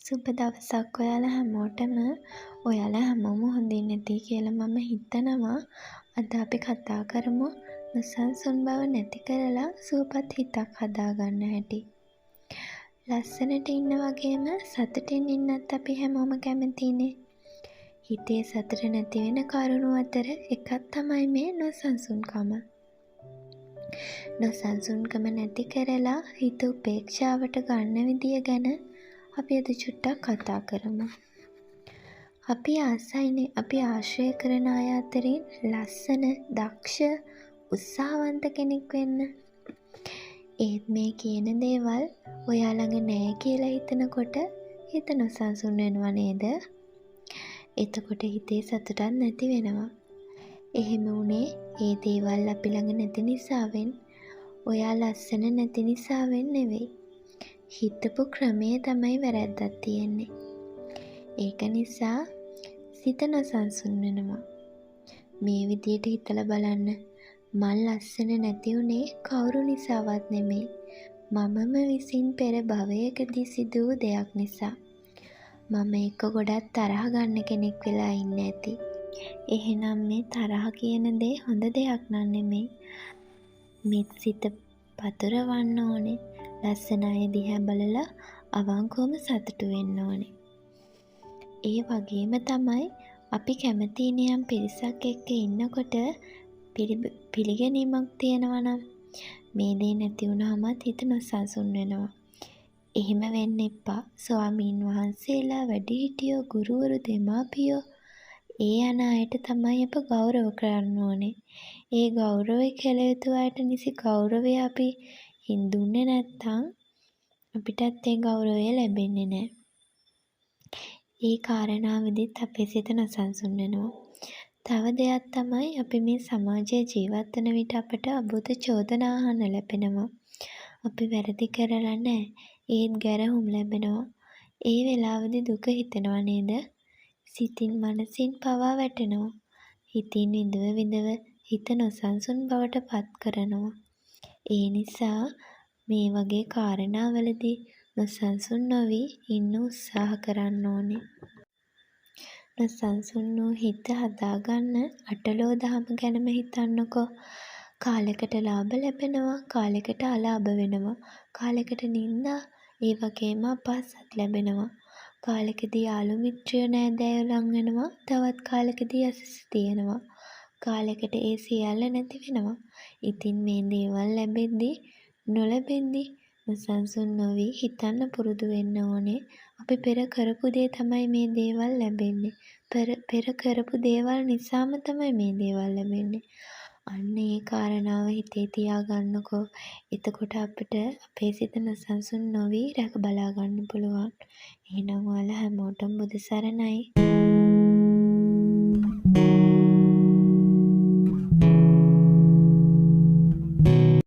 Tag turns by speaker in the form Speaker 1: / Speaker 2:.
Speaker 1: සුබ දවසක් ඔයාලා හැමෝටම. ඔයාලා හැමෝම හොඳින් ඇති කියලා මම හිතනවා. අද අපි කතා කරමු නොසන්සුන් බව නැති කරලා සුවපත් හිතක් හදාගන්න හැටි. ලස්සනට ඉන්න වගේම සතුටින් ඉන්නත් අපි හැමෝම කැමතිනේ. හිතේ සතුට නැති වෙන කරුණු අතර එකක් තමයි මේ නොසන්සුන්කම. නොසන්සුන්කම නැති කරලා හිත උපේක්ෂාවට ගන්න විදිය ගැන අපි අද චුට්ටක් කතා කරමු. අපි ආසයිනේ අපි ආශ්‍රය කරන අය අතරින් ලස්සන, දක්ෂ, උත්සාහවන්ත කෙනෙක් වෙන්න. ඒත් මේ කියන දේවල් ඔයා ළඟ නෑ කියලා හිතනකොට හිත නොසන්සුන් වෙනව නේද? එතකොට හිතේ සතුටක් නැති වෙනවා. එහෙම වුණේ ඒ දේවල් අපි ළඟ නැති නිසාවෙන්, ඔයා ලස්සන නැති නිසාවෙන් නෙවෙයි. හිතපු ක්‍රමේ තමයි වැරැද්දක් තියෙන්නේ. ඒක නිසා සිත නොසන්සුන් වෙනවා. මේ විදියට හිතලා බලන්න. මල් ලස්සන නැති උනේ කවුරු නිසාවත් නෙමෙයි. මමම විසින් පෙර භවයකදී සිදු වූ දෙයක් නිසා. මම එක්ක ගොඩක් තරහ ගන්න කෙනෙක් වෙලා ඉන්න ඇති. එහෙනම් මේ තරහ කියන දේ හොඳ දෙයක් නන් නෙමෙයි. මේ සිත පතුරවන්න ඕනේ. ලස්සන අය දිහා බලලා අවංකවම සතුටු වෙන්න ඕනේ. ඒ වගේම තමයි අපි කැමති නියම් පිරිසක් එක්ක ඉන්නකොට පිළිගැනීමක් තියෙනවා නම් මේ දේ නැති වුණාමත් හිත නොසන්සුන් වෙනවා. එහෙම වෙන්න එපා. ස්වාමීන් වහන්සේලා, වැඩිහිටියෝ, ගුරුවරු, දෙමාපියෝ ඒ යන අයට තමයි අප ගෞරව කරන්න ඕනේ. ඒ ගෞරවය කළ යුතු අයට නිසි ගෞරවය අපි දුන්නේ නැත්නම් අපිටත් ඒ ගෞරවය ලැබෙන්නේ නැහැ. ඒ කාරණාවෙදිත් අපේ සිත නොසන්සුන් වෙනවා. තව දෙයක් තමයි අපි මේ සමාජයේ ජීවත් වන විට අපට අබුත චෝදනා අහන්න ලැබෙනවා. අපි වැරදි කරලා නැහැ. ඒත් ගැරහුම් ලැබෙනවා. ඒ වෙලාවේදී දුක හිතෙනවා නේද? සිතින් මනසින් පවා වැටෙනවා. හිතින් විඳව හිත නොසන්සුන් බවට පත් කරනවා. ඒ නිසා මේ වගේ කාරණාවලදී නොසන්සුන් නොවි ඉන්න උත්සාහ කරන්න ඕනේ. නොසන්සුන් වූ හිත හදාගන්න අටලෝ දහම ගැනම හිතන්නකෝ. කාලෙකට ලාභ ලැබෙනවා, කාලෙකට අලාභ වෙනවා, කාලෙකට නින්දා, ඒ වගේම අපහසත් ලැබෙනවා. කාලෙකදී යාළු මිත්‍රයෝ නෑදෑයෝ ලං වෙනවා, තවත් කාලෙකදී යසස තියෙනවා. කාලෙකට ඒ සියල්ල නැති වෙනවා. ඉතින් මේ දේවල් ලැබෙද්දී නොලැබෙද්දී නොසන්සුන් නොවි හිතන්න පුරුදු වෙන්න ඕනේ. අපි පෙර කරපු දේ තමයි මේ දේවල් ලැබෙන්නේ. පෙර කරපු දේවල් නිසාම තමයි මේ දේවල් ලැබෙන්නේ. අන්න ඒ කාරණාව හිතේ තියාගන්නකෝ. එතකොට අපිට අපේ සිත නොසන්සුන් නොවි රැක බලා ගන්න පුළුවන්. එහෙනම් ඔයාලා හැමෝටම බුදු සරණයි.